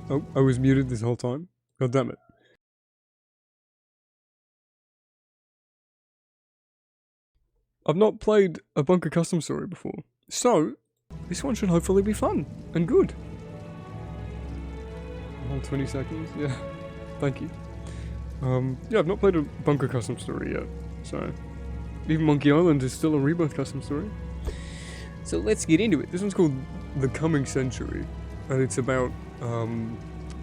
Oh, I was muted this whole time. God damn it. I've not played a Bunker Custom Story before, so this one should hopefully be fun and good. All 20 seconds? Yeah. Thank you. Yeah, I've not played a Bunker Custom Story yet, so even Monkey Island is still a Rebirth Custom Story. So let's get into it. This one's called The Coming Century, and it's about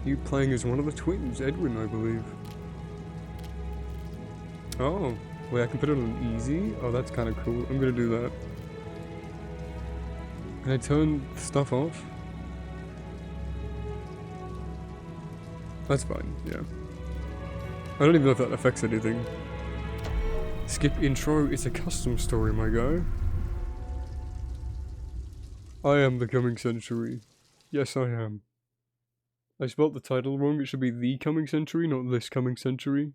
you playing as one of the twins, Edwin, I believe. Oh, wait, I can put it on easy? Oh, that's kind of cool. I'm gonna do that. Can I turn stuff off? That's fine, yeah. I don't even know if that affects anything. Skip intro, it's a custom story, my guy. I am the coming century. Yes, I am. I spelled the title wrong, it should be The Coming Century, not This Coming Century.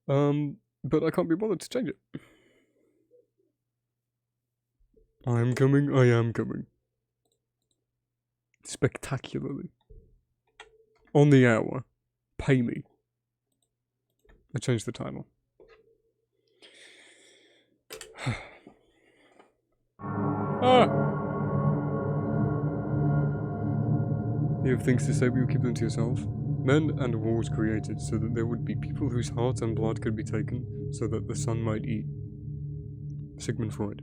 But I can't be bothered to change it. I am coming, I am coming. Spectacularly. On the hour. Pay me. I changed the title. Ah! You have things to say, but you keep them to yourself. Men and wars created, so that there would be people whose heart and blood could be taken, so that the sun might eat. Sigmund Freud.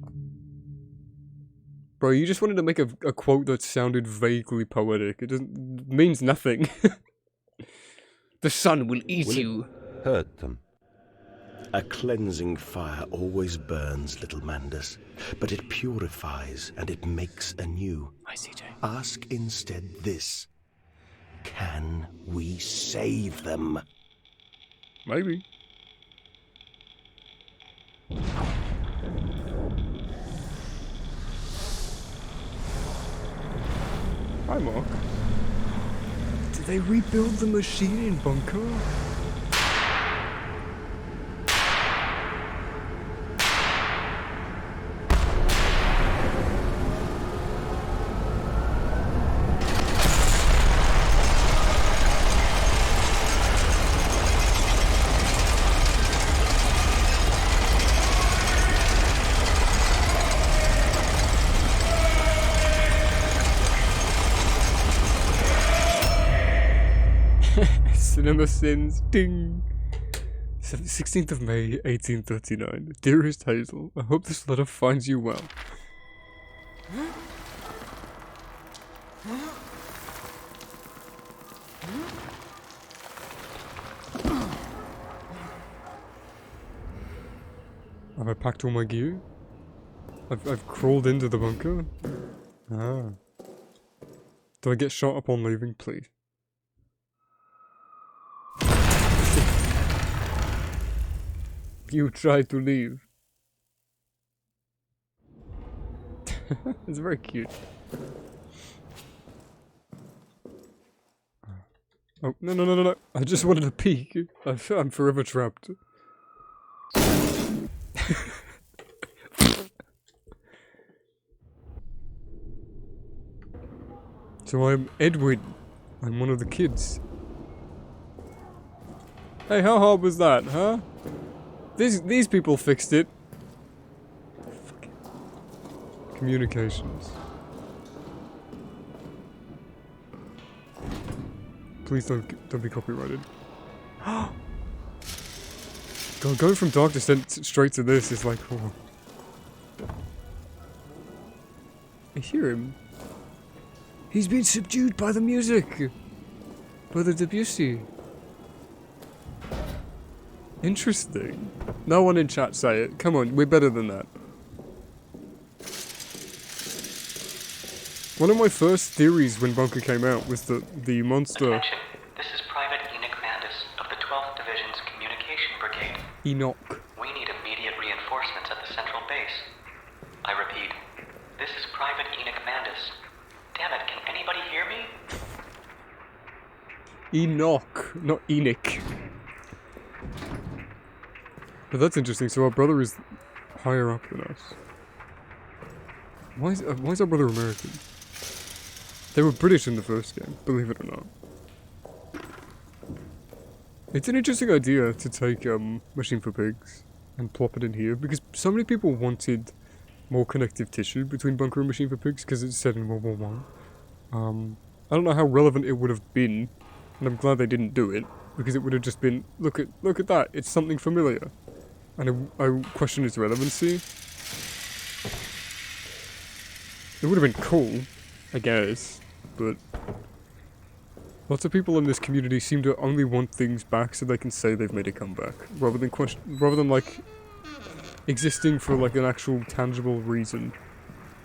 Bro, you just wanted to make a quote that sounded vaguely poetic. It means nothing. The sun will eat you. Hurt them. A cleansing fire always burns, little Mandus, but it purifies and it makes anew. Hi, CJ. Ask instead this. Can we save them? Maybe. Hi, Mark. Did they rebuild the machine in Bunker? Cinema Sins, ding! 16th of May, 1839. Dearest Hazel, I hope this letter finds you well. Have I packed all my gear? I've crawled into the bunker? Ah. Do I get shot upon leaving, please? You tried to leave. It's very cute. Oh, no, no, no, no, no. I just wanted a peek. I'm forever trapped. So I'm Edwin. I'm one of the kids. Hey, how hard was that, huh? These people fixed it. Fuck it. Communications. Please don't be copyrighted. God, going from Dark Descent straight to this is like, oh. I hear him. He's been subdued by the music. By the Debussy. Interesting. No one in chat say it. Come on, we're better than that. One of my first theories when Bunker came out was that the monster... Attention. This is Private Enoch Mandus of the 12th Division's Communication Brigade. Enoch. We need immediate reinforcements at the central base. I repeat, this is Private Enoch Mandus. Damn it, can anybody hear me? Enoch, not Enoch. But that's interesting, so our brother is higher up than us. Why is our brother American? They were British in the first game, believe it or not. It's an interesting idea to take Machine for Pigs and plop it in here, because so many people wanted more connective tissue between Bunker and Machine for Pigs, because it's set in World War One. I don't know how relevant it would have been, and I'm glad they didn't do it, because it would have just been, look at that, it's something familiar. And I question its relevancy. It would have been cool, I guess, but lots of people in this community seem to only want things back so they can say they've made a comeback, rather than like existing for like an actual tangible reason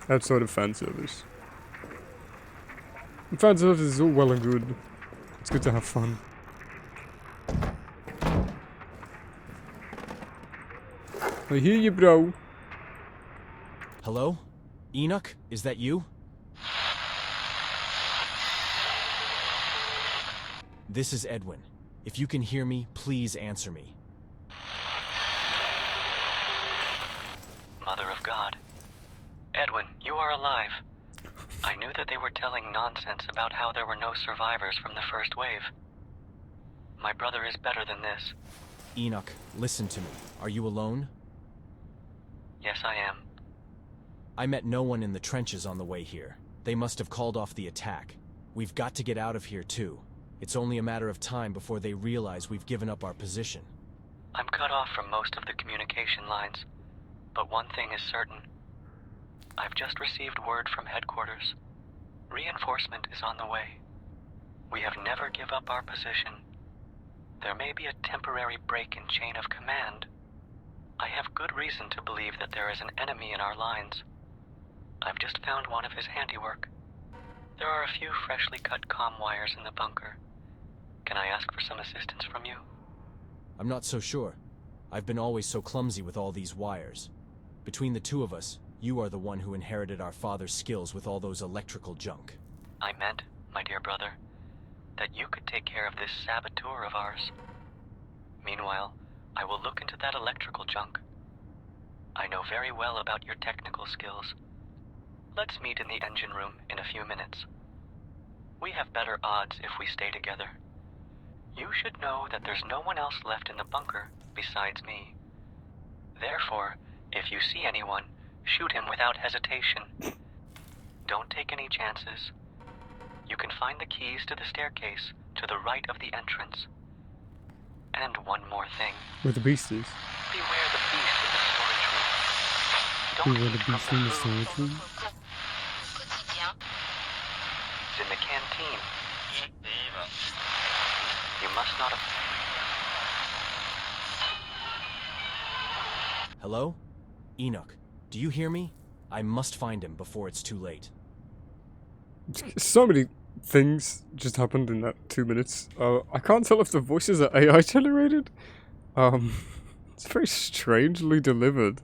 outside of fan service. And fan service is all well and good. It's good to have fun. I hear you, bro. Hello? Enoch? Is that you? This is Edwin. If you can hear me, please answer me. Mother of God. Edwin, you are alive. I knew that they were telling nonsense about how there were no survivors from the first wave. My brother is better than this. Enoch, listen to me. Are you alone? Yes, I am. I met no one in the trenches on the way here. They must have called off the attack. We've got to get out of here too. It's only a matter of time before they realize we've given up our position. I'm cut off from most of the communication lines, but one thing is certain. I've just received word from headquarters. Reinforcement is on the way. We have never give up our position. There may be a temporary break in chain of command. I have good reason to believe that there is an enemy in our lines. I've just found one of his handiwork. There are a few freshly cut comm wires in the bunker. Can I ask for some assistance from you? I'm not so sure. I've been always so clumsy with all these wires. Between the two of us, you are the one who inherited our father's skills with all those electrical junk. I meant, my dear brother, that you could take care of this saboteur of ours. Meanwhile, I will look into that electrical junk. I know very well about your technical skills. Let's meet in the engine room in a few minutes. We have better odds if we stay together. You should know that there's no one else left in the bunker besides me. Therefore, if you see anyone, shoot him without hesitation. Don't take any chances. You can find the keys to the staircase to the right of the entrance. And one more thing. Where the beast is. Beware the beast in the storage room. Beware the eat beast from in the storage room. It's in the canteen. You must not have... Hello? Enoch, do you hear me? I must find him before it's too late. So many things just happened in that 2 minutes. I can't tell if the voices are AI generated. It's very strangely delivered.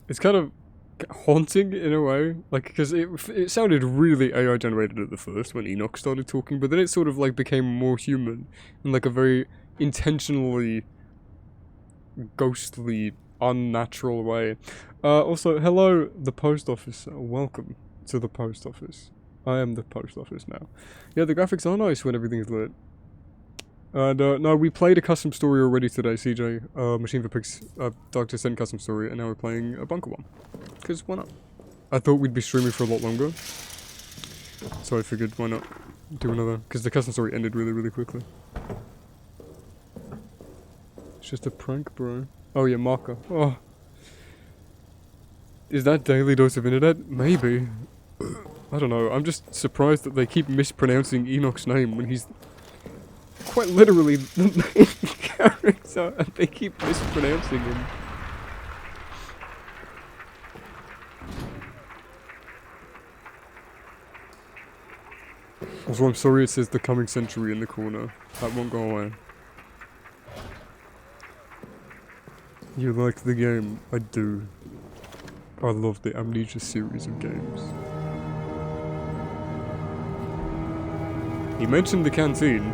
It's kind of haunting in a way, like, because it sounded really AI generated at the first when Enoch started talking, but then it sort of like became more human in like a very intentionally ghostly, unnatural way. Also, hello, the post office. Welcome to the post office. I am the post office now. Yeah, the graphics are nice when everything's lit. And, no, we played a custom story already today, CJ. Machine for Pigs, Dark Descent custom story, and now we're playing a bunker one. Because why not? I thought we'd be streaming for a lot longer. So I figured, why not do another? Because the custom story ended really, really quickly. It's just a prank, bro. Oh yeah, marker. Oh. Is that daily dose of internet? Maybe. I don't know, I'm just surprised that they keep mispronouncing Enoch's name when he's quite literally the main character, and they keep mispronouncing him. Also, I'm sorry it says the coming century in the corner. That won't go away. You like the game? I do. I love the Amnesia series of games. He mentioned the canteen.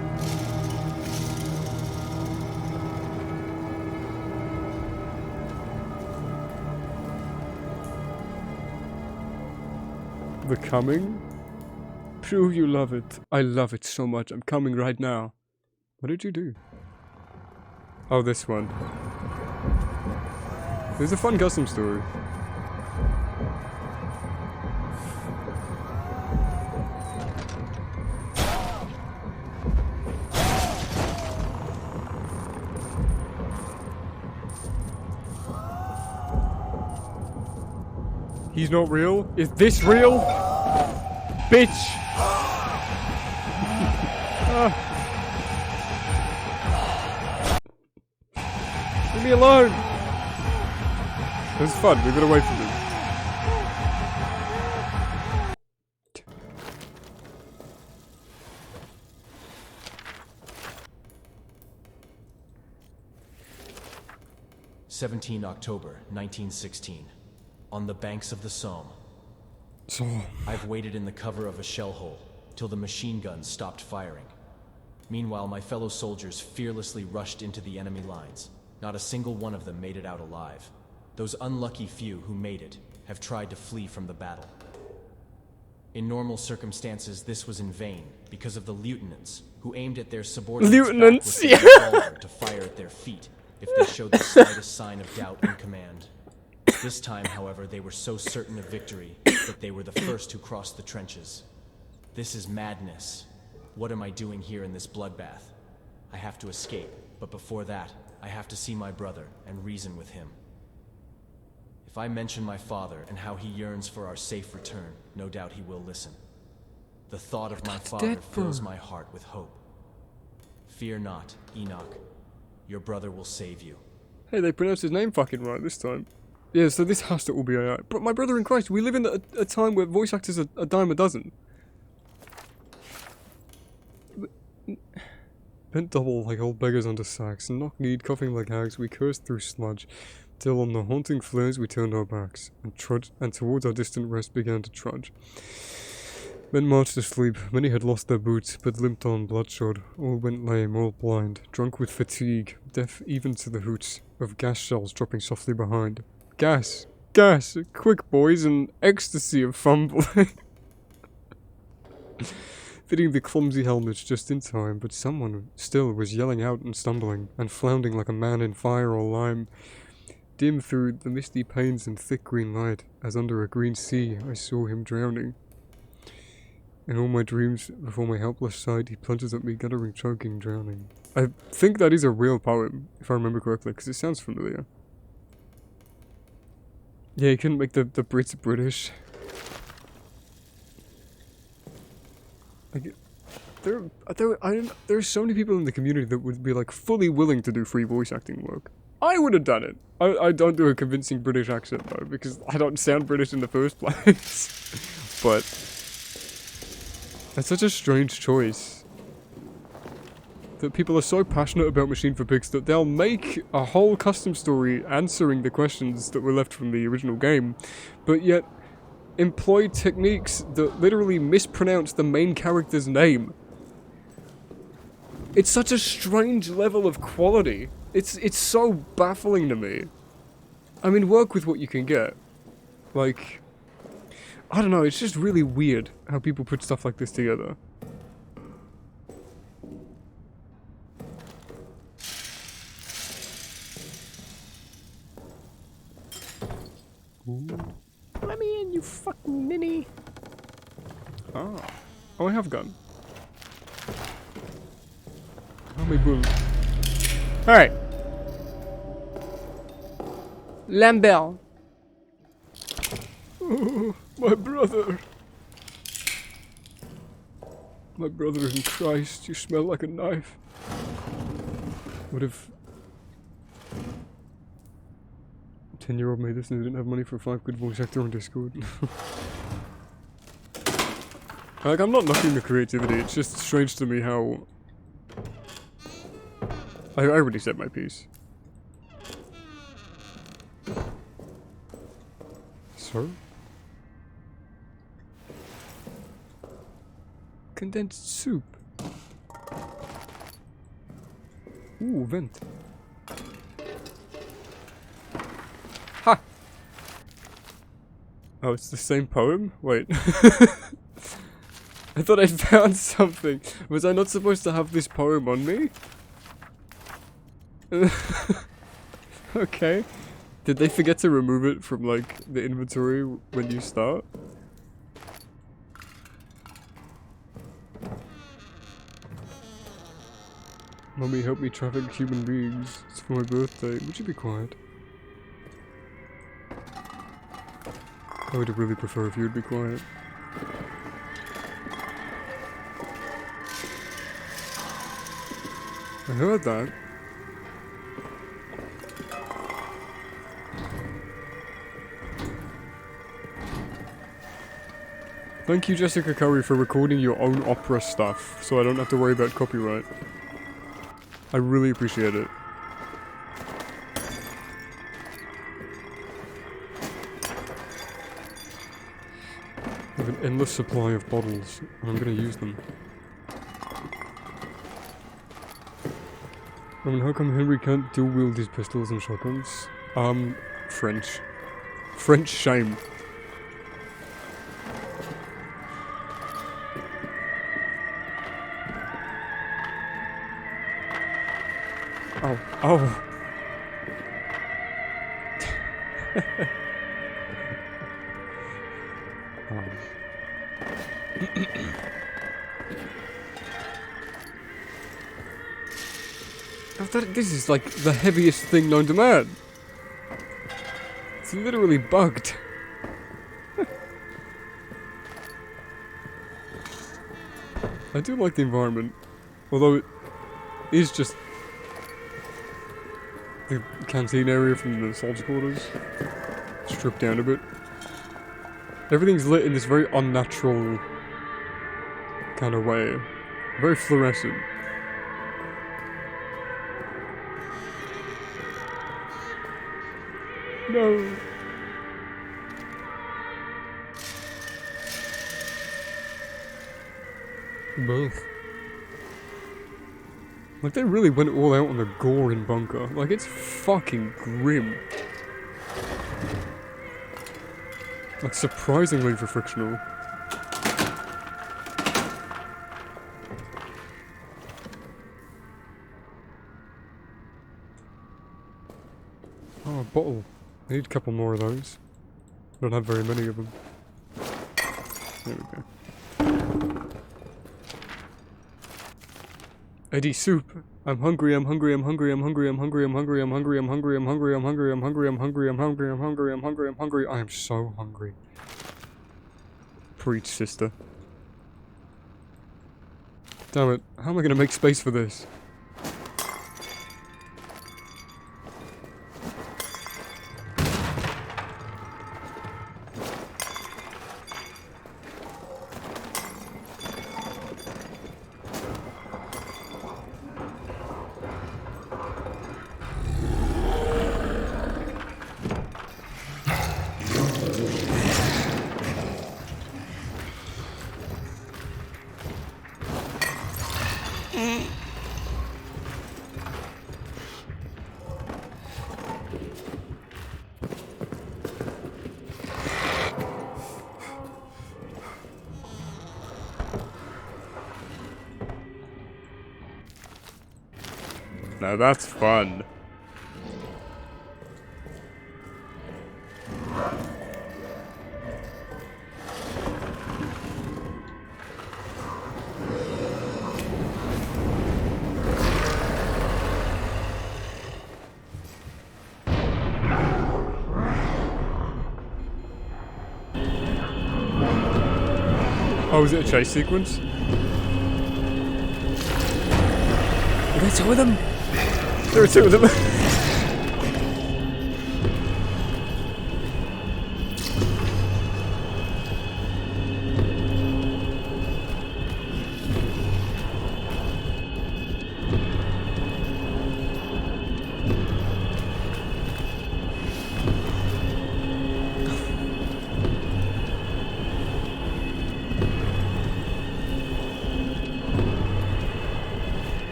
The coming? true you love it. I love it so much. I'm coming right now. What did you do? Oh, this one. There's a fun custom story. He's not real? Is this real? Bitch! Leave me alone! It was fun, we got away from him. October 1916. On the banks of the Somme. So, I've waited in the cover of a shell hole till the machine guns stopped firing. Meanwhile, my fellow soldiers fearlessly rushed into the enemy lines. Not a single one of them made it out alive. Those unlucky few who made it have tried to flee from the battle. In normal circumstances, this was in vain because of the lieutenants who aimed at their subordinates Lieutenants, back with their revolver to fire at their feet if they showed the slightest sign of doubt in command. This time, however, they were so certain of victory that they were the first who crossed the trenches. This is madness. What am I doing here in this bloodbath? I have to escape, but before that, I have to see my brother and reason with him. If I mention my father and how he yearns for our safe return, no doubt he will listen. The thought of my father fills my heart with hope. Fear not, Enoch. Your brother will save you. hey, they pronounced his name fucking right this time. Yeah, so this has to all be AI. But my brother in Christ, we live in a time where voice actors are a dime a dozen. Bent double like old beggars under sacks, knock-kneed, coughing like hags, we cursed through sludge, till on the haunting flares we turned our backs, and towards our distant rest began to trudge. Men marched asleep, many had lost their boots, but limped on bloodshot, all went lame, all blind, drunk with fatigue, deaf even to the hoots of gas shells dropping softly behind. Gas! Gas! Quick, boys, an ecstasy of fumbling. Fitting the clumsy helmets just in time, but someone still was yelling out and stumbling, and floundering like a man in fire or lime. Dim through the misty panes and thick green light, as under a green sea I saw him drowning. In all my dreams, before my helpless sight, he plunges at me, guttering, choking, drowning. I think that is a real poem, if I remember correctly, because it sounds familiar. Yeah, you couldn't make the Brits British. Like, there are so many people in the community that would be like fully willing to do free voice acting work. I would have done it. I don't do a convincing British accent though, because I don't sound British in the first place. But that's such a strange choice. That people are so passionate about Machine for Pigs that they'll make a whole custom story answering the questions that were left from the original game, but yet employ techniques that literally mispronounce the main character's name. It's such a strange level of quality. It's so baffling to me. I mean, work with what you can get. Like, I don't know, it's just really weird how people put stuff like this together. Ooh. Let me in, you fucking ninny. Ah. Oh, I have a gun. How many bullets? Alright. Lambert. Oh, my brother. My brother in Christ, you smell like a knife. What if 10-year-old made this and they didn't have money for a 5 good voice actor on Discord? Like, I'm not knocking the creativity, it's just strange to me how... I already said my piece. So? Condensed soup. Ooh, vent. Ha! Oh, it's the same poem? Wait. I thought I'd found something. Was I not supposed to have this poem on me? Okay. Did they forget to remove it from, like, the inventory when you start? Mommy, help me traffic human beings. It's for my birthday. Would you be quiet? I would really prefer if you'd be quiet. I heard that. Thank you, Jessica Curry, for recording your own opera stuff, so I don't have to worry about copyright. I really appreciate it. I have an endless supply of bottles, and I'm gonna use them. I mean, how come Henry can't dual-wield his pistols and shotguns? French. French shame. Oh, oh. I thought this is like the heaviest thing known to man. It's literally bugged. I do like the environment, although it is just the canteen area from the soldier quarters, stripped down a bit. Everything's lit in this very unnatural kind of way, very fluorescent. No. Both. Like, they really went all out on the gore in Bunker. Like, it's fucking grim. Like, surprisingly for frictional. Oh, a bottle. I need a couple more of those. I don't have very many of them. There we go. Eddie soup. I'm hungry, I'm hungry, I'm hungry, I'm hungry, I'm hungry, I'm hungry, I'm hungry, I'm hungry, I'm hungry, I'm hungry, I'm hungry, I'm hungry, I'm hungry, I'm hungry, I'm hungry, I'm hungry. I am so hungry. Preach, sister. Damn it. How am I gonna make space for this? Now that's fun. Oh, is it a chase sequence? Are there two of them? There are two of them.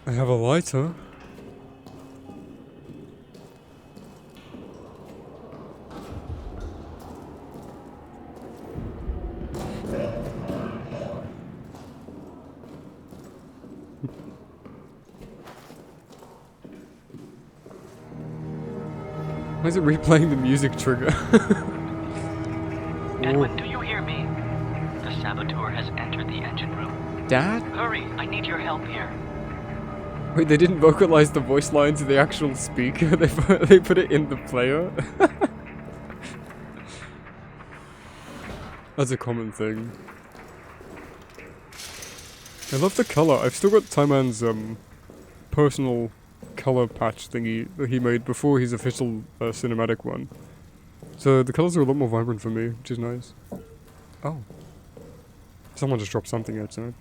I have a lighter. Why is it replaying the music trigger? Edwin, do you hear me? The saboteur has entered the engine room. Dad? Hurry, I need your help here. Wait, they didn't vocalize the voice lines in the actual speaker. They put it in the player. That's a common thing. I love the color. I've still got Taiman's personal color patch thingy that he made before his official cinematic one. So the colors are a lot more vibrant for me, which is nice. Oh. Someone just dropped something outside.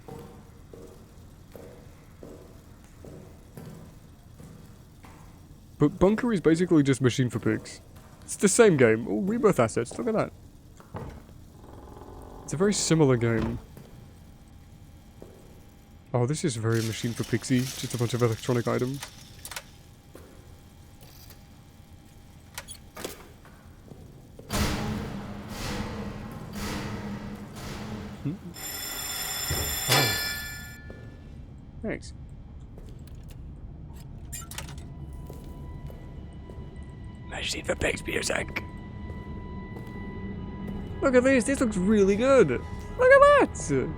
But Bunker is basically just Machine for Pigs. It's the same game. Oh, Rebirth assets. Look at that. It's a very similar game. Oh, this is very Machine for Pixie. Just a bunch of electronic items. Oh. Thanks. Machine for Pigs music. Look at this. This looks really good. Look at that.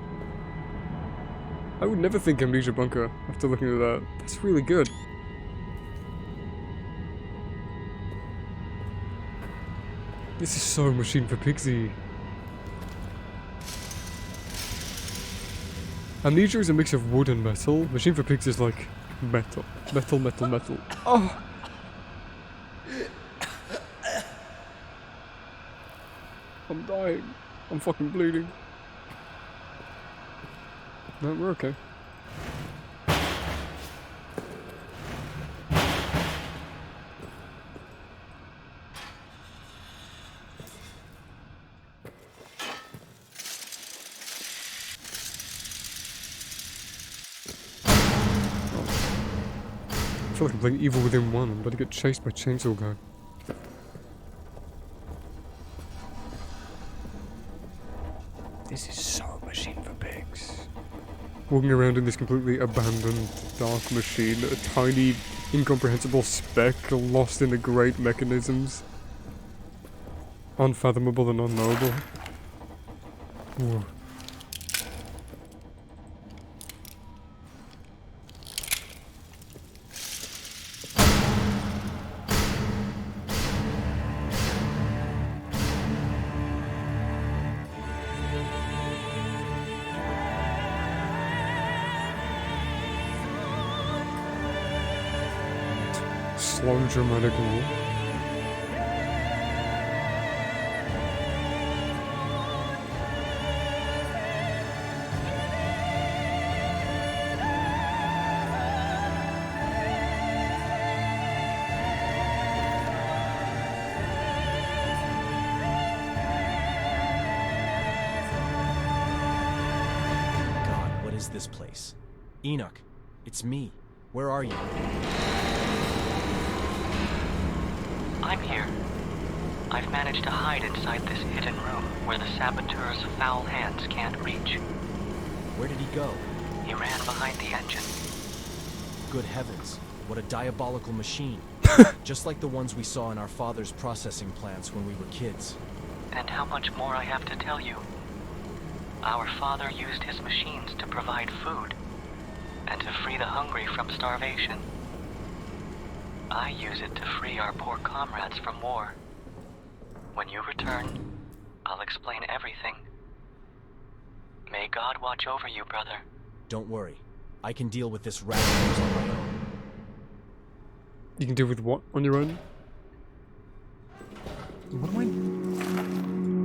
I would never think Amnesia Bunker after looking at that. That's really good. This is so Machine for Pixie. Amnesia is a mix of wood and metal. Machine for Pigs is like metal. Metal, metal, metal. Oh! I'm dying. I'm fucking bleeding. No, we're okay. I feel like I'm playing Evil Within 1. I'm about to get chased by Chainsaw Guy. This is so Machine for Pigs. Walking around in this completely abandoned dark machine, a tiny, incomprehensible speck lost in the great mechanisms. Unfathomable and unknowable. Ooh. Slow dramatic roll. God, what is this place? Enoch, it's me. Where are you? I'm here. I've managed to hide inside this hidden room where the saboteur's foul hands can't reach. Where did he go? He ran behind the engine. Good heavens, what a diabolical machine. Just like the ones we saw in our father's processing plants when we were kids. And how much more I have to tell you. Our father used his machines to provide food and to free the hungry from starvation. I use it to free our poor comrades from war. When you return, I'll explain everything. May God watch over you, brother. Don't worry. I can deal with this rat nose on my own. You can deal with what on your own? What am I...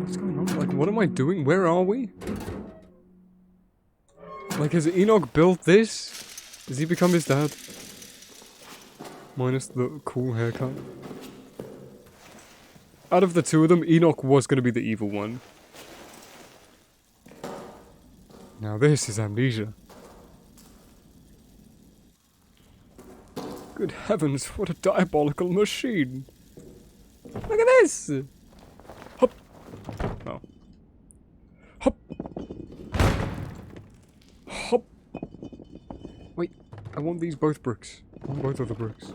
What's going on? Like, what am I doing? Where are we? Like, has Enoch built this? Does he become his dad? Minus the cool haircut. Out of the two of them, Enoch was going to be the evil one. Now this is Amnesia. Good heavens, what a diabolical machine. Look at this! Hop! Oh. Hop! Hop! Wait, I want these both bricks. I want both of the bricks.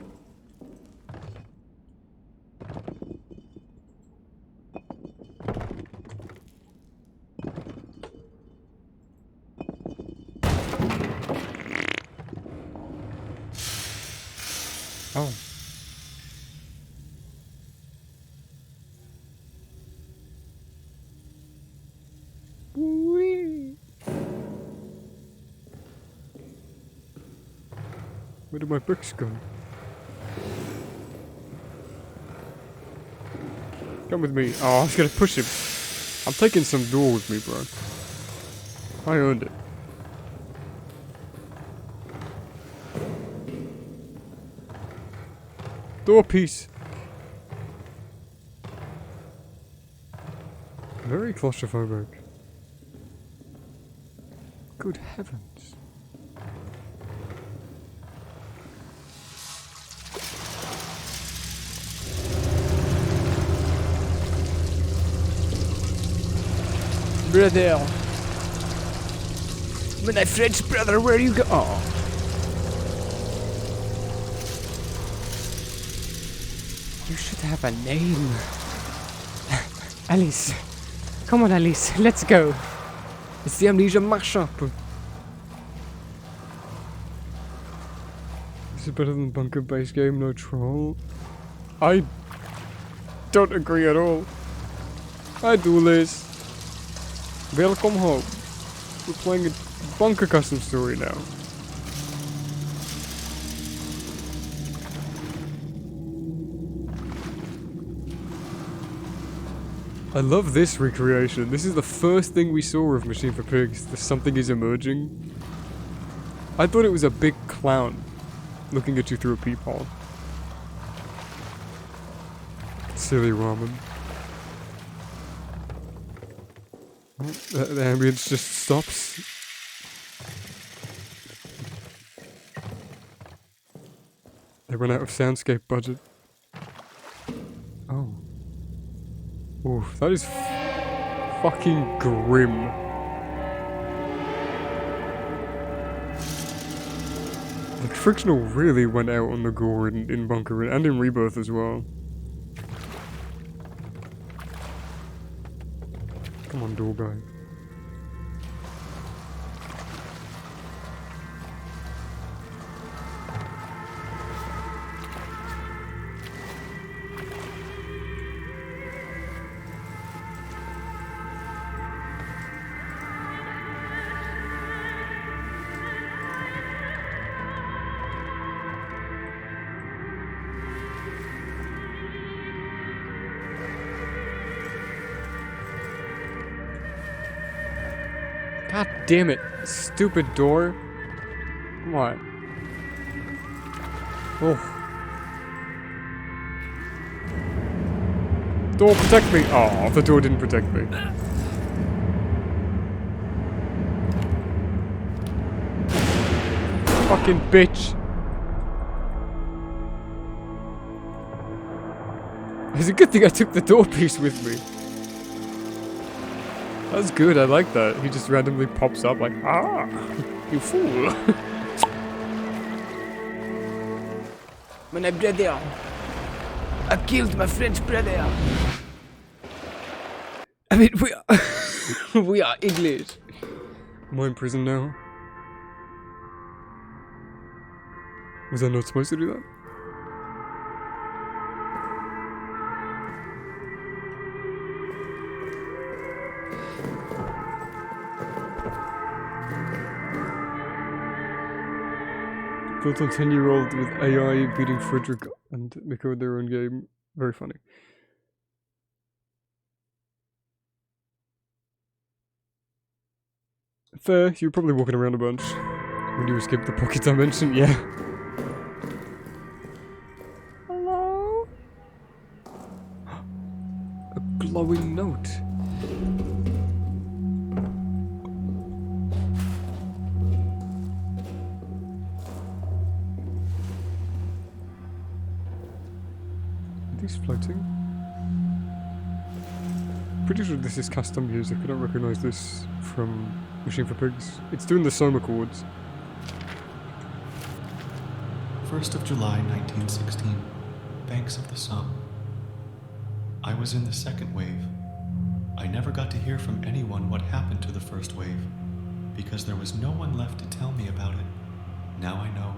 Oh. Whee. Where did my bricks go? Come with me. Oh, I was gonna push him. I'm taking some door with me, bro. I earned it. Door piece. Very claustrophobic. Good heavens. Brother. My French brother, where you go? Oh. You should have a name. Alice. Come on, Alice. Let's go. It's the Amnesia mashup. This is better than bunker base game, no troll. I don't agree at all. Hi, Duelist. Welcome home. We're playing a bunker custom story now. I love this recreation. This is the first thing we saw of Machine for Pigs. That something is emerging. I thought it was a big clown looking at you through a peephole. Silly ramen. Oh, the ambience just stops. They ran out of soundscape budget. Oh. Oof, that is fucking grim. Like, Frictional really went out on the gore in Bunker and in Rebirth as well. Come on, door guy. God damn it, stupid door. Come on. Oh. Door, protect me. Oh, the door didn't protect me. Fucking bitch. It's a good thing I took the door piece with me. That's good, I like that. He just randomly pops up like, ah, you fool. My brother. I killed my French brother. I mean, we are, we are English. Am I in prison now? Was I not supposed to do that? Built on 10-year-old with AI beating Frederick and Miko in their own game. Very funny. Fair, you were probably walking around a bunch when you escaped the pocket dimension, yeah. Hello? A glowing note. He's floating. Pretty sure this is custom music. I don't recognize this from Machine for Pigs. It's doing the Soma chords. 1st of July 1916, banks of the Somme. I was in the second wave. I never got to hear from anyone what happened to the first wave, because there was no one left to tell me about it. Now I know.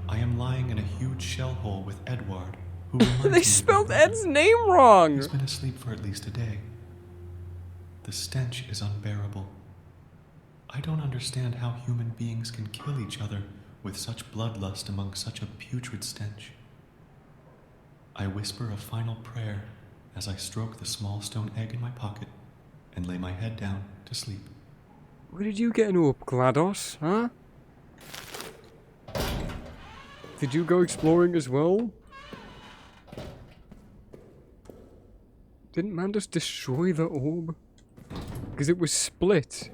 I am lying in a huge shell hole with Edward, who reminds me They of spelled my brother. Ed's name wrong! He's been asleep for at least a day. The stench is unbearable. I don't understand how human beings can kill each other with such bloodlust among such a putrid stench. I whisper a final prayer as I stroke the small stone egg in my pocket and lay my head down to sleep. Where did you get into up, GLaDOS, huh? Did you go exploring as well? Didn't Mandus destroy the orb? Because it was split.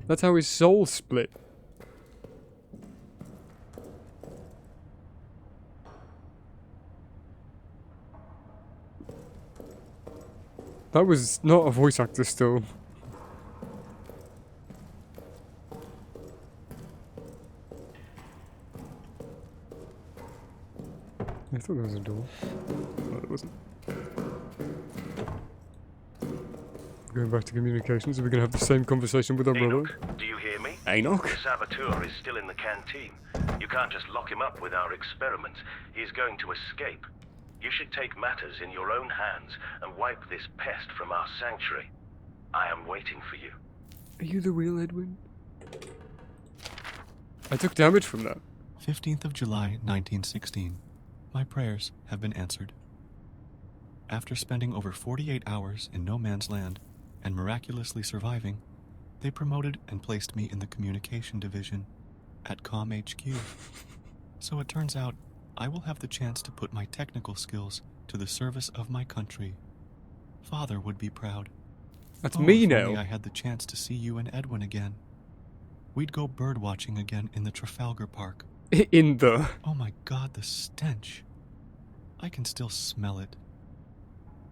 That's how his soul split. That was not a voice actor still. I thought there was a door. No, there wasn't. Going back to communications, are we going to have the same conversation with our brother? Enoch, do you hear me? Enoch? The saboteur is still in the canteen. You can't just lock him up with our experiments. He's going to escape. You should take matters in your own hands and wipe this pest from our sanctuary. I am waiting for you. Are you the real Edwin? I took damage from that. 15th of July, 1916. My prayers have been answered. After spending over 48 hours in no man's land and miraculously surviving, they promoted and placed me in the communication division at Com HQ. So it turns out I will have the chance to put my technical skills to the service of my country. Father would be proud. That's Oh, me if now. only I had the chance to see you and Edwin again. We'd go bird watching again in the Trafalgar Park. In the... Oh my God, the stench. I can still smell it.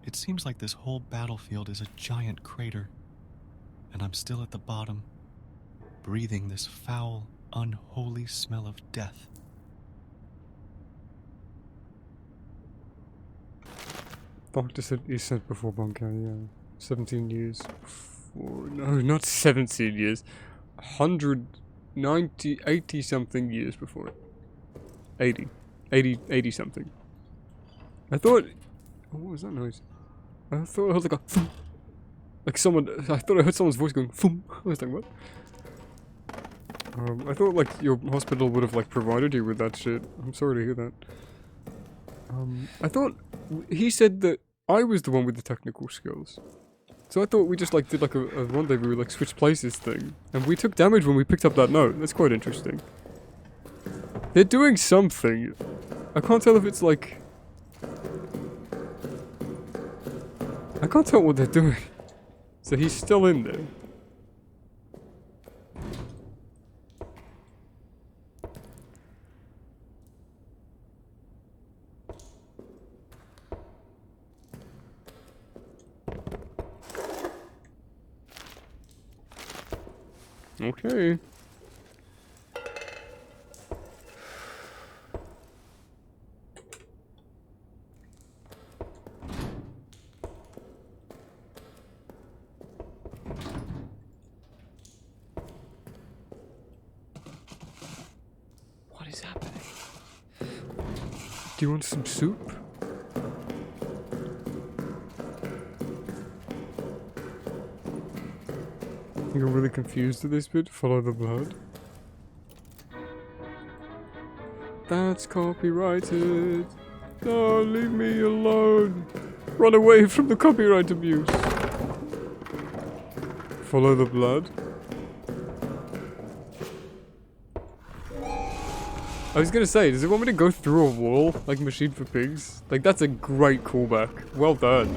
It seems like this whole battlefield is a giant crater, and I'm still at the bottom, breathing this foul, unholy smell of death. Doctor said, he said before Bunker, yeah. 17 years before... No, not 17 years. 190, 80 something years before it. 80 something. I thought... Oh, what was that noise? I thought I heard like a... thump. Like someone... I thought I heard someone's voice going... thump. I was like, what? I thought like your hospital would have like provided you with that shit. I'm sorry to hear that. I thought... He said that I was the one with the technical skills. So I thought we just like did like a rendezvous, like switch places thing. And we took damage when we picked up that note. That's quite interesting. They're doing something. I can't tell if it's like... I can't tell what they're doing. So he's still in there. Okay. What is happening? Do you want some soup? You're really confused at this bit? Follow the blood? That's copyrighted. No, leave me alone. Run away from the copyright abuse. Follow the blood. I was gonna say, does it want me to go through a wall like Machine for Pigs? Like, that's a great callback. Well done.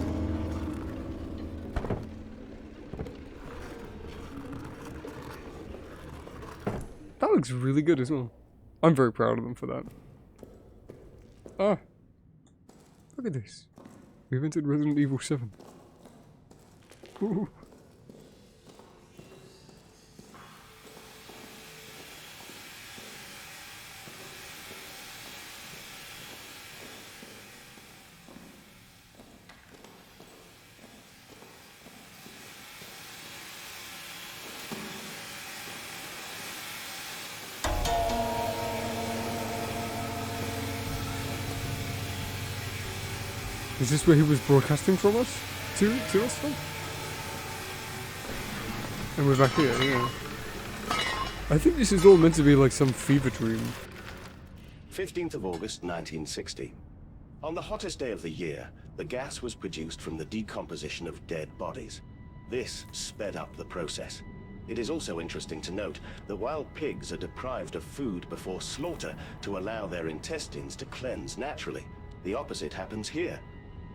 That looks really good as well. I'm very proud of them for that. Ah. Look at this. We've entered Resident Evil 7. Ooh. Is this where he was broadcasting from us? To us then? And we're back here, yeah. I think this is all meant to be like some fever dream. 15th of August, 1960. On the hottest day of the year, the gas was produced from the decomposition of dead bodies. This sped up the process. It is also interesting to note that while pigs are deprived of food before slaughter to allow their intestines to cleanse naturally, the opposite happens here.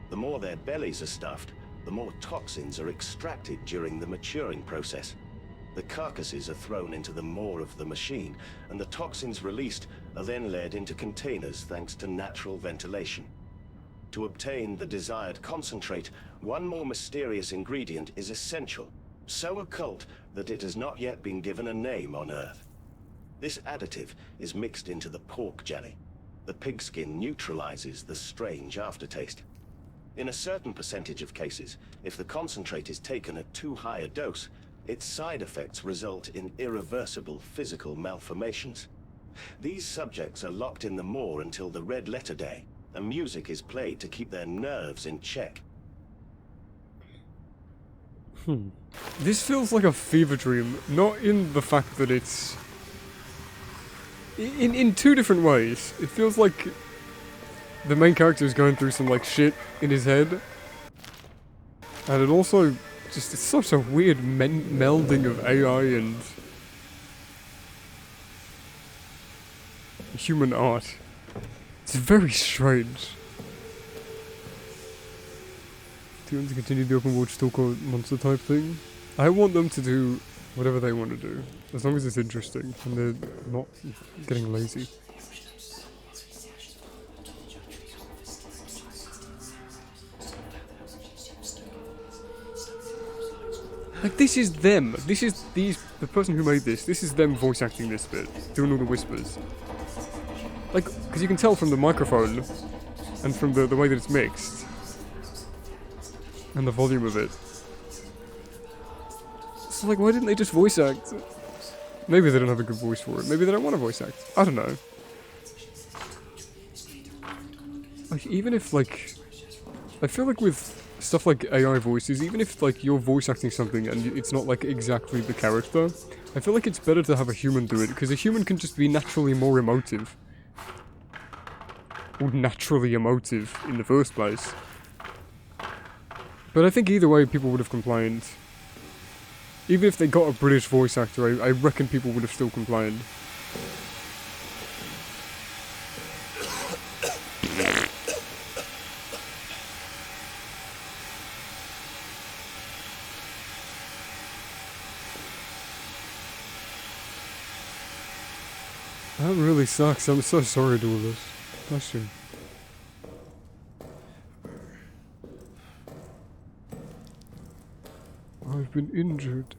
The more their bellies are stuffed, the more toxins are extracted during the maturing process. The carcasses are thrown into the maw of the machine, and the toxins released are then led into containers thanks to natural ventilation. To obtain the desired concentrate, one more mysterious ingredient is essential, so occult that it has not yet been given a name on Earth. This additive is mixed into the pork jelly. The pigskin neutralizes the strange aftertaste. In a certain percentage of cases, if the concentrate is taken at too high a dose, its side effects result in irreversible physical malformations. These subjects are locked in the maw until the red letter day, and music is played to keep their nerves in check. This feels like a fever dream, not in the fact that it's... In two different ways. It feels like the main character is going through some like shit in his head, and it also just it's such a weird melding of AI and human art. It's very strange. Do you want to continue the open world stalker monster type thing? I want them to do whatever they want to do, as long as it's interesting and they're not getting lazy. Like, this is them. This is the person who made this. This is them voice acting this bit, doing all the whispers. Like, because you can tell from the microphone and from the way that it's mixed and the volume of it. So, like, why didn't they just voice act? Maybe they don't have a good voice for it. Maybe they don't want to voice act. I don't know. Like, even if, like, I feel like with stuff like AI voices, even if like you're voice acting something and it's not like exactly the character, I feel like it's better to have a human do it, because a human can just be naturally more emotive. Or naturally emotive in the first place. But I think either way people would have complained. Even if they got a British voice actor, I reckon people would have still complained. That really sucks. I'm so sorry to all this. Bless you. I've been injured.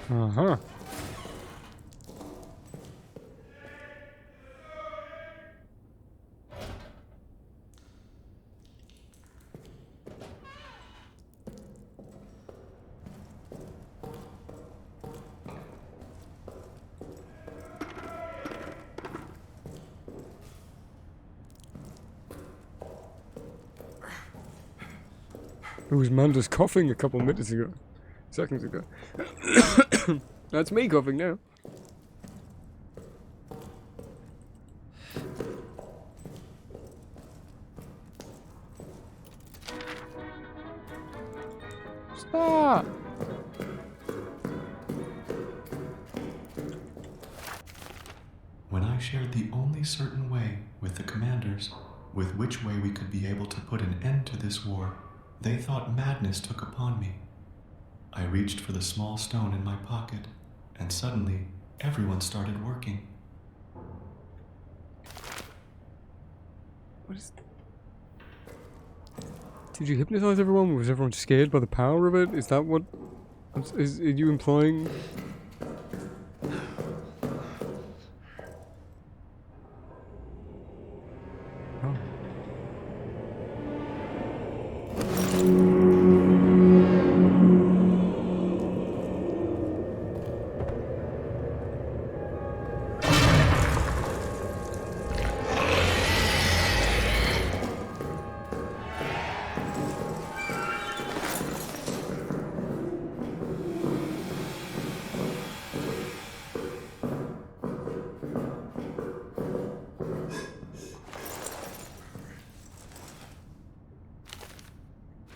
Uh-huh. It was Manda's coughing a couple minutes ago. Seconds ago. That's me coughing now. Stop! When I shared the only certain way with the commanders, with which way we could be able to put an end to this war, they thought madness took upon me. I reached for the small stone in my pocket, and suddenly everyone started working. What is... Did you hypnotize everyone? Was everyone scared by the power of it? Is that what... Are you implying...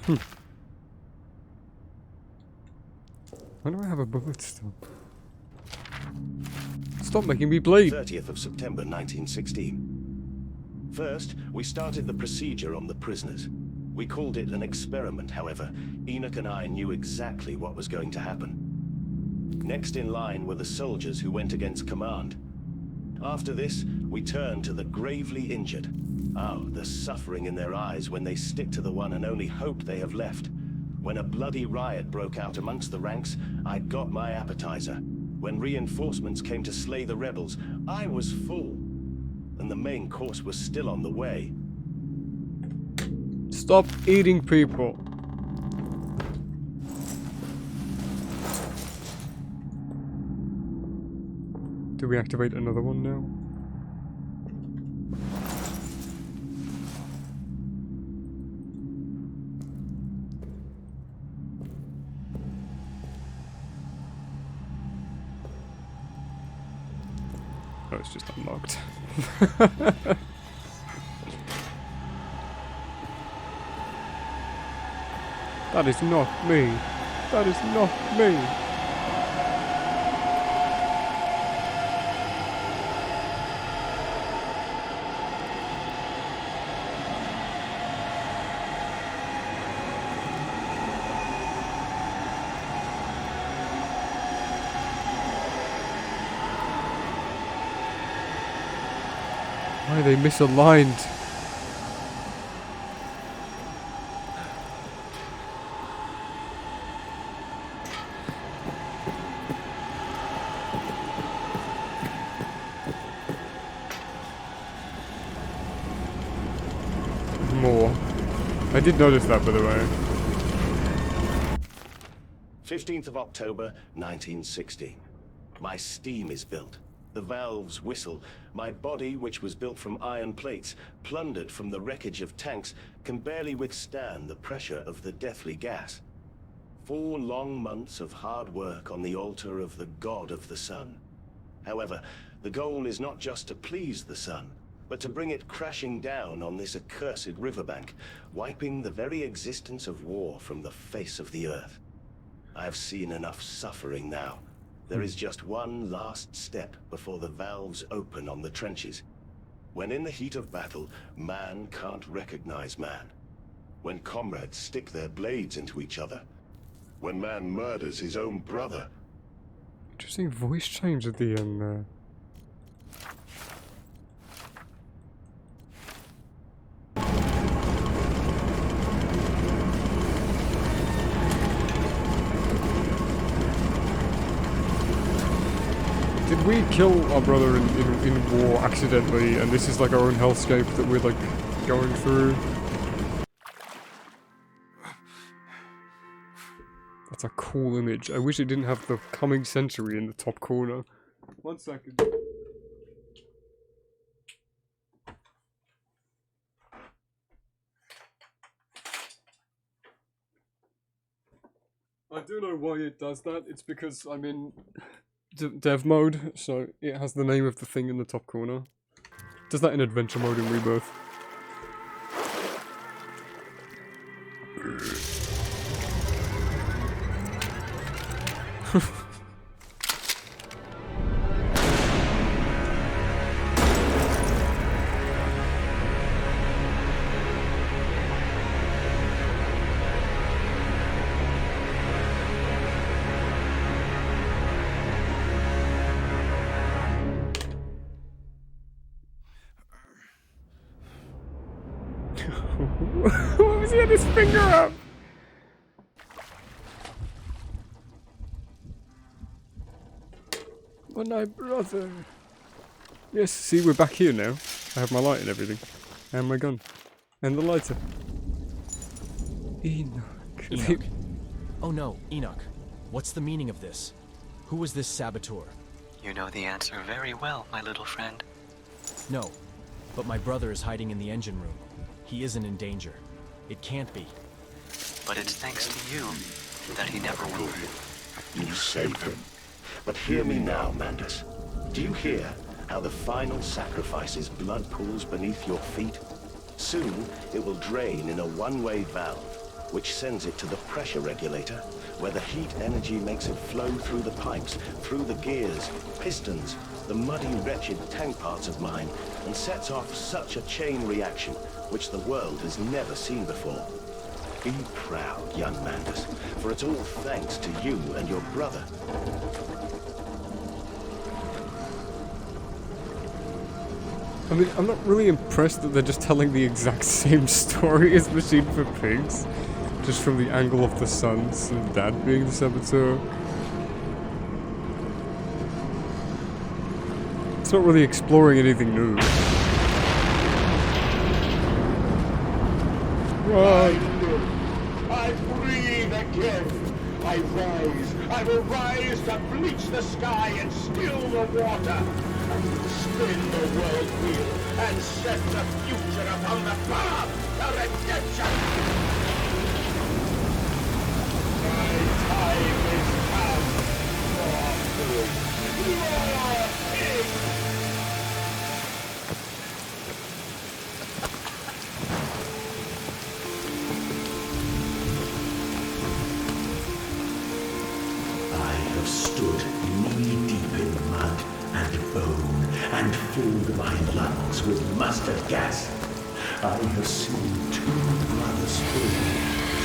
Oh. Why do I have a bullet still? Stop making me bleed! 30th of September 1916. First, we started the procedure on the prisoners. We called it an experiment, however. Enoch and I knew exactly what was going to happen. Next in line were the soldiers who went against command. After this, we turned to the gravely injured. Oh, the suffering in their eyes when they stick to the one and only hope they have left. When a bloody riot broke out amongst the ranks, I'd got my appetizer. When reinforcements came to slay the rebels, I was full. And the main course was still on the way. Stop eating people! Do we activate another one now? Oh, it's just unlocked. That is not me. That is not me. Why are they misaligned? More. I did notice that, by the way. 15th of October, 1916. My steam is built. The valves whistle. My body, which was built from iron plates, plundered from the wreckage of tanks, can barely withstand the pressure of the deathly gas. 4 long months of hard work on the altar of the god of the sun. However, the goal is not just to please the sun, but to bring it crashing down on this accursed riverbank, wiping the very existence of war from the face of the earth. I have seen enough suffering now. There is just one last step before the valves open on the trenches. When in the heat of battle, man can't recognize man. When comrades stick their blades into each other. When man murders his own brother. Interesting voice change at the end there. Did we kill our brother in war accidentally, and this is like our own hellscape that we're like going through? That's a cool image. I wish it didn't have the coming century in the top corner. 1 second. I do know why it does that. It's because I'm in dev mode, so it has the name of the thing in the top corner. It does that in adventure mode in Rebirth. his finger up! My brother. Yes, see, we're back here now. I have my light and everything. And my gun. And the lighter. Enoch. Enoch. Oh no, Enoch. What's the meaning of this? Who was this saboteur? You know the answer very well, my little friend. No, but my brother is hiding in the engine room. He isn't in danger. It can't be. But it's thanks to you that he never will. You saved him. But hear me now, Mandus. Do you hear how the final sacrifice's blood pools beneath your feet? Soon, it will drain in a one-way valve, which sends it to the pressure regulator, where the heat energy makes it flow through the pipes, through the gears, pistons, the muddy, wretched tank parts of mine, and sets off such a chain reaction, which the world has never seen before. Be proud, young Mandus, for it's all thanks to you and your brother. I mean, I'm not really impressed that they're just telling the exact same story as Machine for Pigs. Just from the angle of the sons and dad being the saboteur. It's not really exploring anything new. Run! I breathe again. I will rise to bleach the sky and still the water. I will spin the world wheel and set the future upon the path to redemption. My time is come. More food, more pigs. Stood knee-deep in mud and bone, and filled my lungs with mustard gas. I have seen two brothers fall.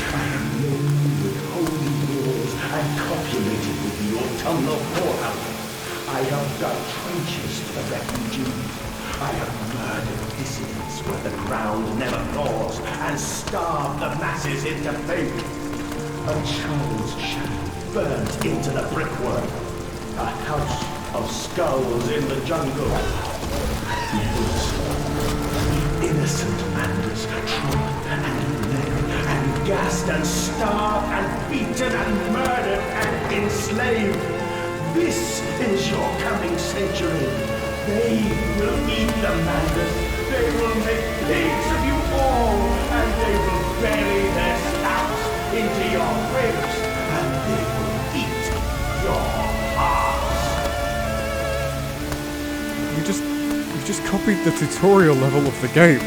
I have lain with holy walls and copulated with the autumnal poorhouse. I have dug trenches for the refugees. I have murdered dissidents where the ground never thaws, and starved the masses into faith. A child's shadow burnt into the brickwork. A house of skulls in the jungle. Innocent Mandus trodden and led and gassed and starved and beaten and murdered and enslaved. This is your coming century. They will eat the Mandus. They will make pigs of you all, and they will bury their scalps into your ribs, and they will eat your hearts. You just copied the tutorial level of the game.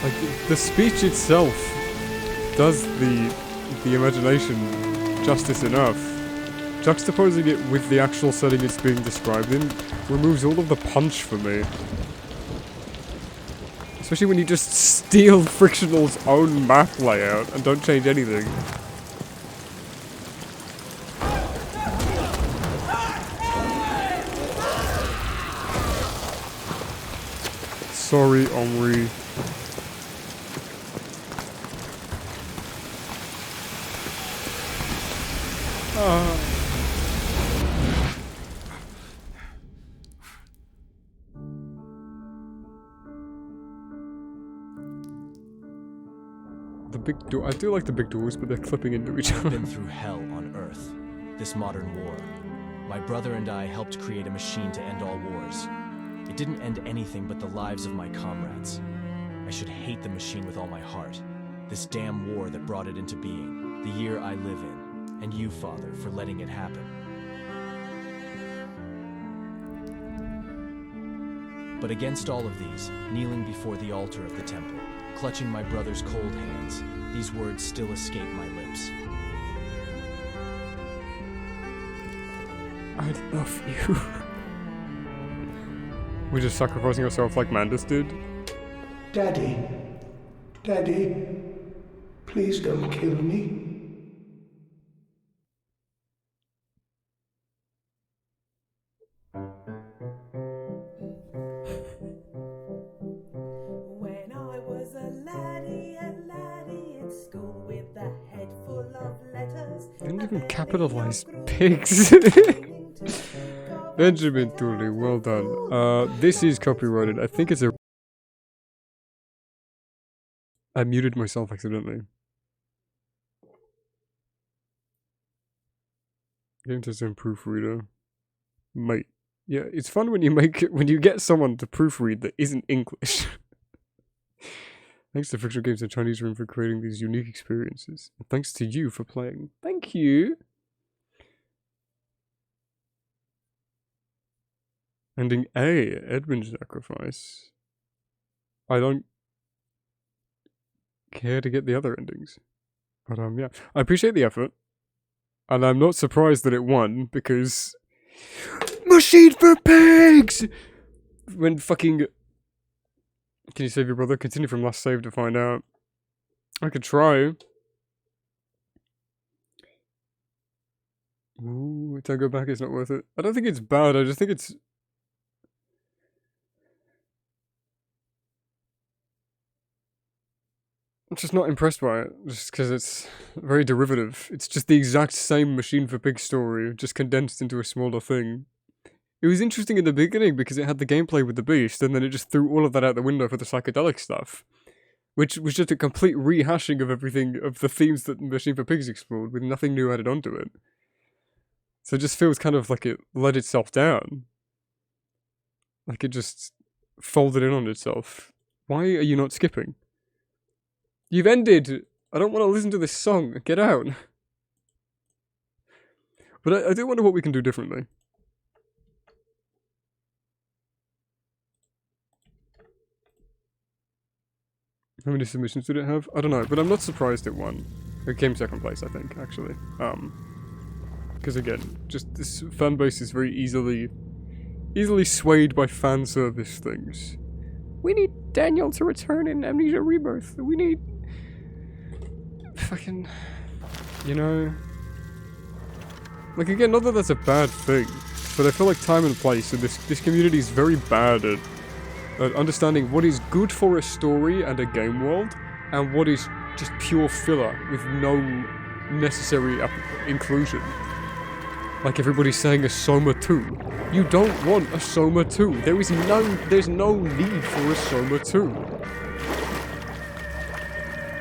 Like, the speech itself does the imagination justice enough. Juxtaposing it with the actual setting it's being described in removes all of the punch for me. Especially when you just steal Frictional's own map layout and don't change anything. Sorry, Omri. The big door. I do like the big doors, but they're clipping into each I've other. been through hell on Earth, this modern war. My brother and I helped create a machine to end all wars. It didn't end anything but the lives of my comrades. I should hate the machine with all my heart. This damn war that brought it into being, the year I live in, and you, Father, for letting it happen. But against all of these, kneeling before the altar of the temple, clutching my brother's cold hands, these words still escape my lips. I love you. We're just sacrificing ourselves like Mandus did. Daddy, Daddy, please don't kill me. didn't even capitalize pigs. Benjamin Dooley, well done. This is copyrighted. I think it's a... I muted myself accidentally. Game design proofreader. Mate. Yeah, it's fun when you get someone to proofread that isn't English. Thanks to Fictional Games and Chinese Room for creating these unique experiences. And thanks to you for playing. Thank you! Ending A, Edmund Sacrifice. I don't care to get the other endings. But yeah. I appreciate the effort. And I'm not surprised that it won, because... Machine for Pigs! When fucking... Can you save your brother? Continue from last save to find out. I could try. Ooh, don't go back, it's not worth it. I don't think it's bad, I just think it's... I'm just not impressed by it, just because it's very derivative. It's just the exact same Machine for Pigs story, just condensed into a smaller thing. It was interesting in the beginning because it had the gameplay with the beast, and then it just threw all of that out the window for the psychedelic stuff. Which was just a complete rehashing of everything, of the themes that Machine for Pigs explored, with nothing new added onto it. So it just feels kind of like it let itself down. Like it just folded in on itself. Why are you not skipping? You've ended! I don't want to listen to this song. Get out! But I do wonder what we can do differently. How many submissions did it have? I don't know, but I'm not surprised it won. It came second place, I think, actually. Because again, just this fan base is very easily swayed by fan service things. We need Daniel to return in Amnesia Rebirth. We need... fucking... you know... like, again, not that that's a bad thing, but I feel like time and place, and this community is very bad at understanding what is good for a story and a game world, and what is just pure filler with no necessary inclusion. Like everybody's saying a Soma 2. You don't want a Soma 2. There's no need for a Soma 2.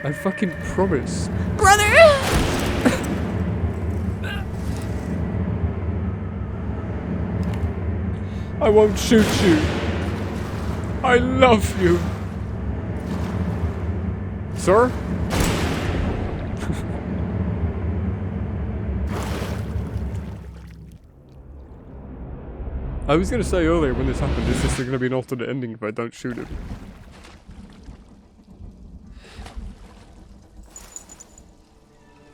I fucking promise. Brother! I won't shoot you. I love you. Sir? I was gonna say earlier when this happened, is this gonna be an alternate ending if I don't shoot him?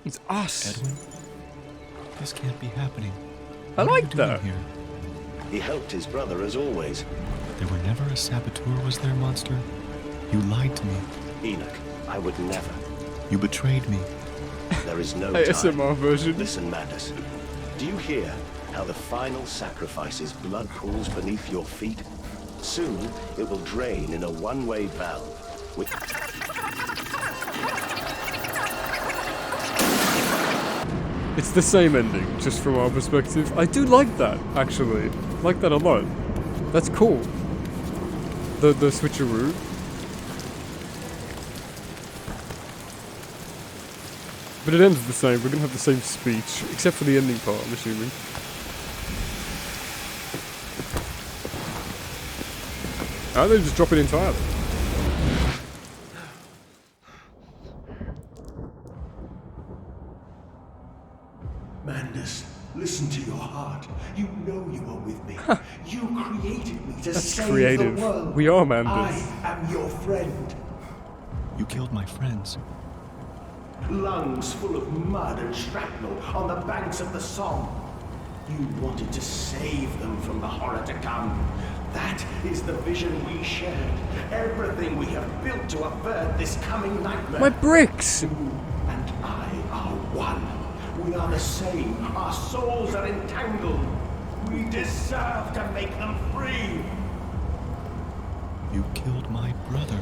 It's us! Edwin? This can't be happening. I What are you like doing that. Here? He helped his brother as always. There were never a saboteur, was there, monster? You lied to me. Enoch, I would never. You betrayed me. There is no time. ASMR version. Listen, Mandus. Do you hear how the final sacrifice's blood pools beneath your feet? Soon, it will drain in a one-way valve with... It's the same ending, just from our perspective. I do like that, actually. Like that a lot. That's cool. The switcheroo. But it ends the same. We're gonna have the same speech, except for the ending part, I'm assuming. Oh, they just drop it entirely. Mandus, listen to your heart. You know you are with me. You created me to save creative. the world. We are Mandus. I am your friend. You killed my friends. Lungs full of mud and shrapnel on the banks of the Somme. You wanted to save them from the horror to come. That is the vision we shared. Everything we have built to avert this coming nightmare. My bricks! You and I are one. We are the same. Our souls are entangled. We deserve to make them free. You killed my brother.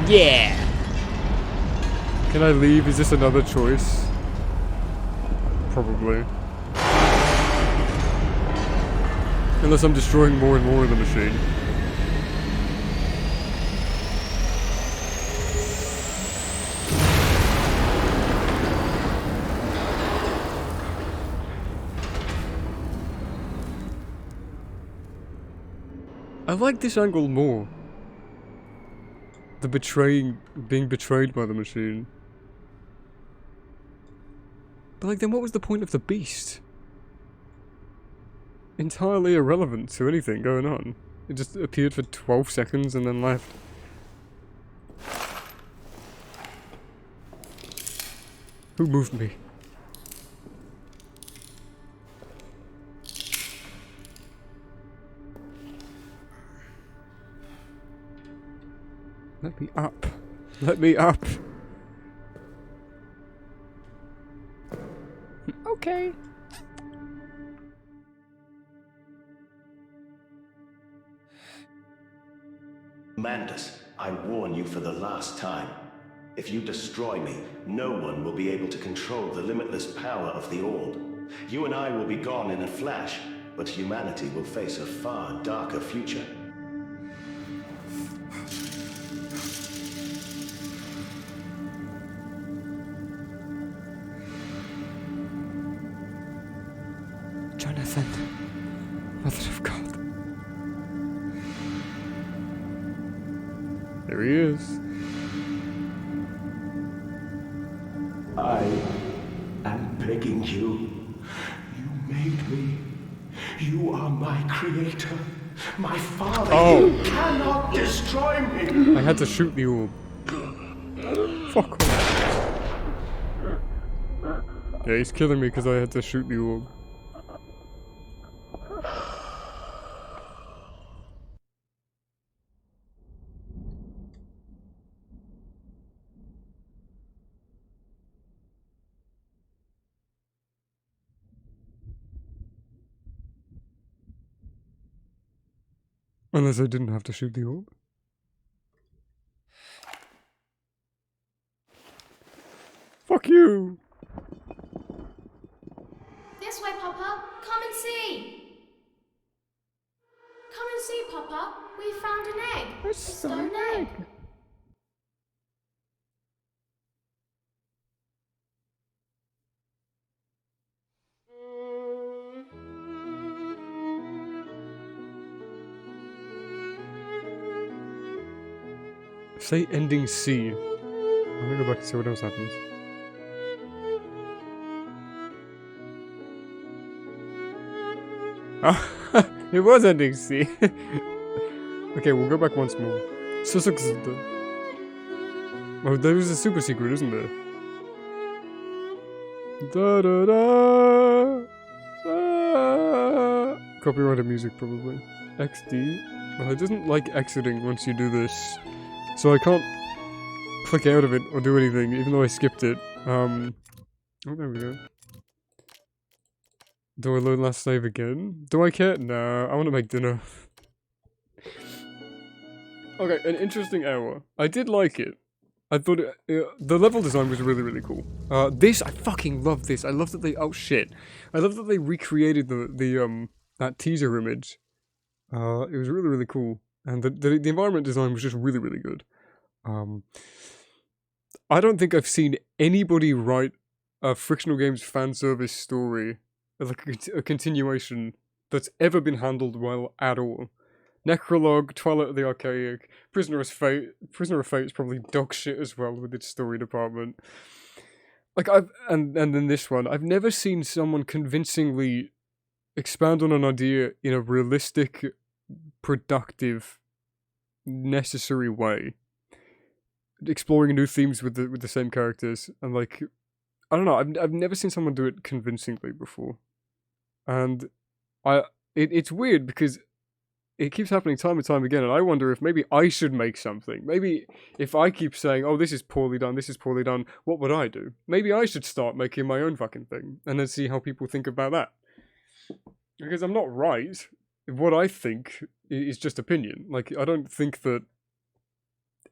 Yeah! Can I leave? Is this another choice? Probably. Unless I'm destroying more and more of the machine. I like this angle more. The being betrayed by the machine. But like, then what was the point of the beast? Entirely irrelevant to anything going on. It just appeared for 12 seconds and then left. Who moved me? Let me up. Let me up. Okay. Mandus, I warn you for the last time. If you destroy me, no one will be able to control the limitless power of the Orb. You and I will be gone in a flash, but humanity will face a far darker future. Jonathan, Mother of God. There he is. I am begging you. You made me. You are my creator. My father. Oh. You cannot destroy me. I had to shoot the orb. Fuck off. Yeah, he's killing me because I had to shoot the orb. Unless I didn't have to shoot the orb. Fuck you! This way, Papa. Come and see. Come and see, Papa. We found an egg. A stone egg. Say ending C. I'm gonna go back and see what else happens. Ah, it was ending C. Okay, we'll go back once more. Sussex is the... Oh, there is a super secret, isn't there? Da da da. Ah. Copyrighted music, probably. XD. Well, it doesn't like exiting once you do this, so I can't click out of it or do anything, even though I skipped it. Oh, there we go. Do I load last save again? Do I care? No, I want to make dinner. Okay, an interesting hour. I did like it. I thought the level design was really, really cool. I fucking love this. I love that they, oh shit. I love that they recreated that teaser image. It was really, really cool. And the environment design was just really, really good. I don't think I've seen anybody write a Frictional Games fan service story, like a continuation, that's ever been handled well at all. Necrolog, Twilight of the Archaic, Prisoner of Fate is probably dog shit as well with its story department. Like and then this one, I've never seen someone convincingly expand on an idea in a realistic, productive, necessary way. Exploring new themes with the same characters, and like, I don't know, I've never seen someone do it convincingly before. And it's weird because it keeps happening time and time again, and I wonder if maybe I should make something. Maybe if I keep saying, oh, this is poorly done, what would I do? Maybe I should start making my own fucking thing, and then see how people think about that. Because I'm not right. What I think is just opinion. Like, I don't think that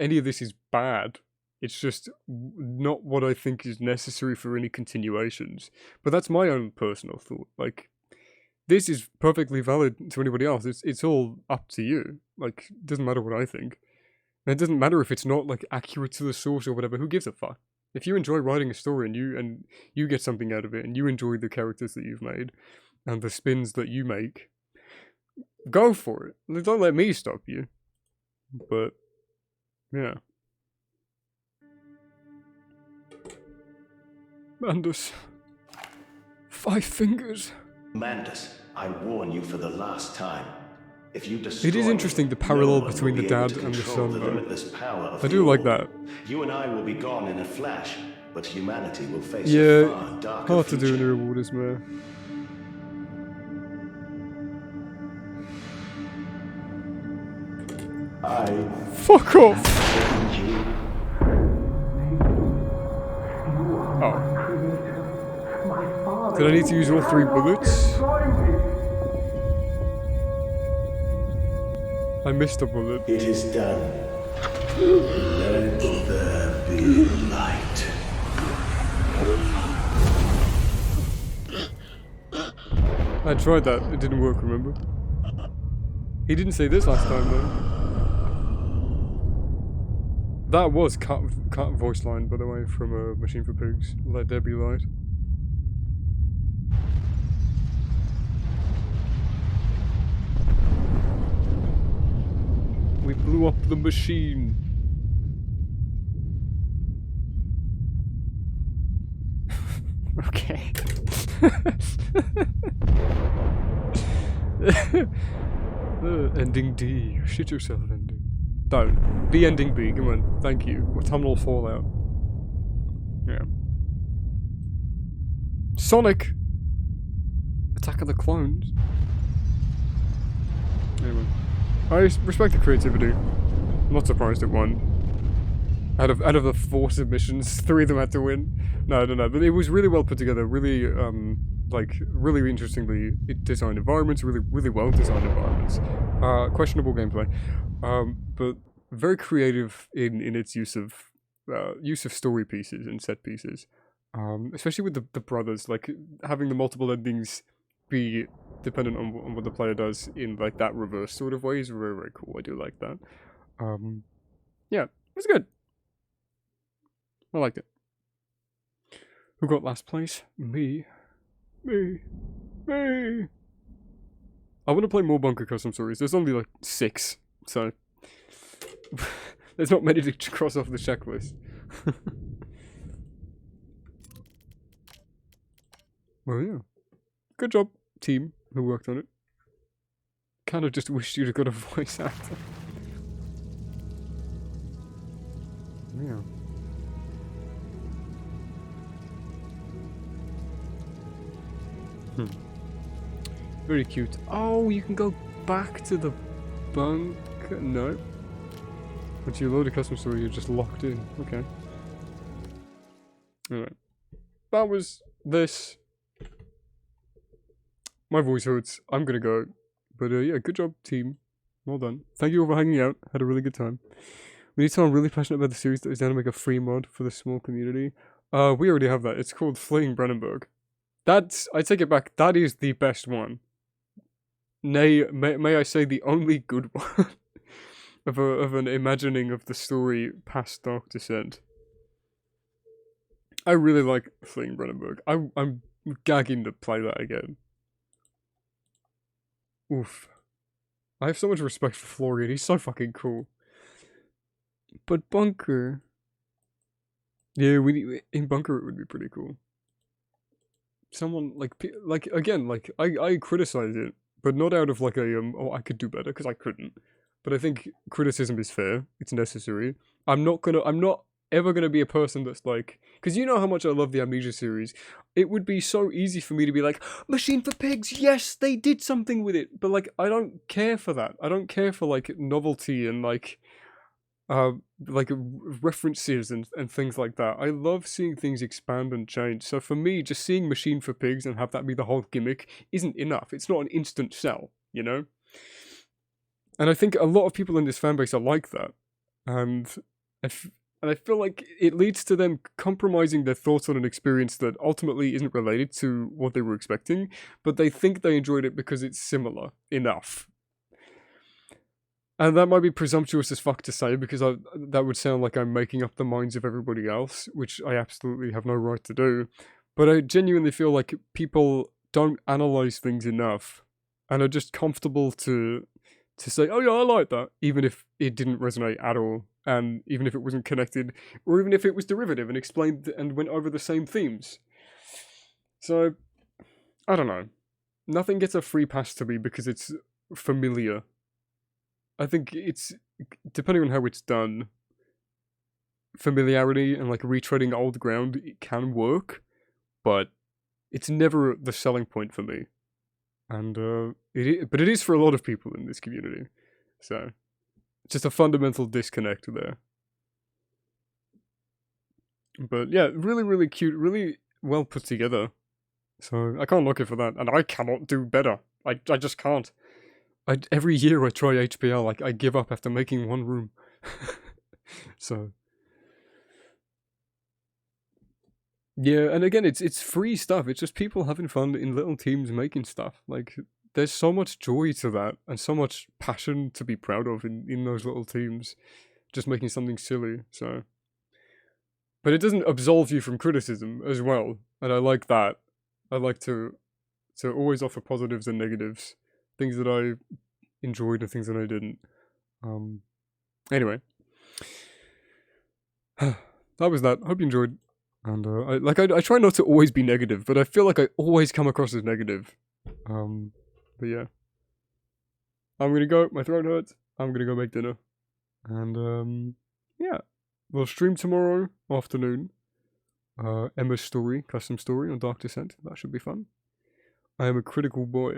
any of this is bad. It's just not what I think is necessary for any continuations. But that's my own personal thought. Like, this is perfectly valid to anybody else. It's all up to you. Like, it doesn't matter what I think. And it doesn't matter if it's not, like, accurate to the source or whatever. Who gives a fuck? If you enjoy writing a story and you get something out of it and you enjoy the characters that you've made and the spins that you make, go for it. Don't let me stop you. But, yeah. Mandus. 5 fingers. Mandus, I warn you for the last time. If you destroy It is interesting the parallel between the dad and the son, though. I do like that. You and I will be gone in a flash, but humanity will face a Yeah, far darker hard to do in the future. rewarders, man. Fuck off! Oh. Did I need to use all 3 bullets? I missed a bullet. It is done. Let there be light. I tried that. It didn't work, remember? He didn't say this last time, though. That was cut voice line, by the way, from Machine for Pigs. Let there be light. We blew up the machine. Okay. Ending D. Shit yourself, ending. Don't. Be ending B, come on. Thank you. Autumnal Fallout. Yeah. Sonic! Attack of the Clones. Anyway. I respect the creativity. I'm not surprised it won. Out of the 4 submissions, 3 of them had to win. No, I don't know, but it was really well put together. Really, like, really interestingly designed environments. Really well designed environments. Questionable gameplay, but very creative in its use of story pieces and set pieces. Especially with the brothers, like having the multiple endings be dependent on what the player does in like that reverse sort of way is very cool. I do like that. Yeah, it's good. I liked it. Who got last place? Me. I want to play more Bunker Custom Stories. There's only like 6, so there's not many to cross off the checklist. Well, yeah. Good job, team who worked on it. Kind of just wished you'd have got a voice actor. Yeah. Very cute. Oh, you can go back to the bunker. No. Once you load a custom story, you're just locked in. Okay. Alright. That was this. My voice hurts. I'm gonna go. But yeah, good job, team. Well done. Thank you all for hanging out. Had a really good time. We need someone really passionate about the series that is down to make a free mod for the small community. We already have that. It's called Fleeing Brennenburg. That's, I take it back, that is the best one. Nay, may I say the only good one of an imagining of the story past Dark Descent. I really like Fleeing Brennenburg. I'm gagging to play that again. Oof. I have so much respect for Florian, he's so fucking cool. But Bunker... Yeah, in Bunker it would be pretty cool. Someone, like again, like, I criticize it, but not out of like a, oh, I could do better, because I couldn't. But I think criticism is fair, it's necessary. I'm not ever gonna be a person that's like, because you know how much I love the Amnesia series. It would be so easy for me to be like, Machine for Pigs, yes, they did something with it. But like, I don't care for that. I don't care for like novelty and like references and things like that. I love seeing things expand and change. So for me, just seeing Machine for Pigs and have that be the whole gimmick isn't enough. It's not an instant sell, you know? And I think a lot of people in this fanbase are like that. And And I feel like it leads to them compromising their thoughts on an experience that ultimately isn't related to what they were expecting, but they think they enjoyed it because it's similar enough. And that might be presumptuous as fuck to say, because that would sound like I'm making up the minds of everybody else, which I absolutely have no right to do. But I genuinely feel like people don't analyze things enough, and are just comfortable to say, oh yeah, I like that, even if it didn't resonate at all, and even if it wasn't connected, or even if it was derivative and explained and went over the same themes. So, I don't know. Nothing gets a free pass to me because it's familiar. I think it's, depending on how it's done, familiarity and like retreading old ground, it can work, but it's never the selling point for me. And but it is for a lot of people in this community. So, just a fundamental disconnect there. But yeah, really, really cute, really well put together. So I can't knock it for that, and I cannot do better. I just can't. Every year I try HPL, like I give up after making one room. So yeah, and again, it's free stuff. It's just people having fun in little teams making stuff. Like there's so much joy to that, and so much passion to be proud of in those little teams, just making something silly. So, but it doesn't absolve you from criticism as well, and I like that. I like to always offer positives and negatives, things that I enjoyed and things that I didn't. Anyway, that was that. Hope you enjoyed. And I try not to always be negative, but I feel like I always come across as negative. But yeah, I'm gonna go. My throat hurts. I'm gonna go make dinner, and yeah, we'll stream tomorrow afternoon. Emma's story, custom story on Dark Descent. That should be fun. I am a critical boy.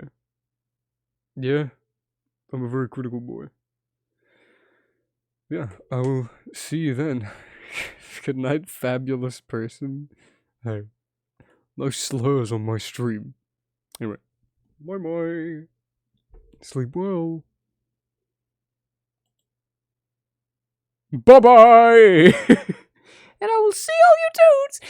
Yeah, I'm a very critical boy. Yeah, I will see you then. Good night, fabulous person. Hey, no slurs on my stream. Anyway, bye bye. Sleep well. Bye bye. And I will see all you dudes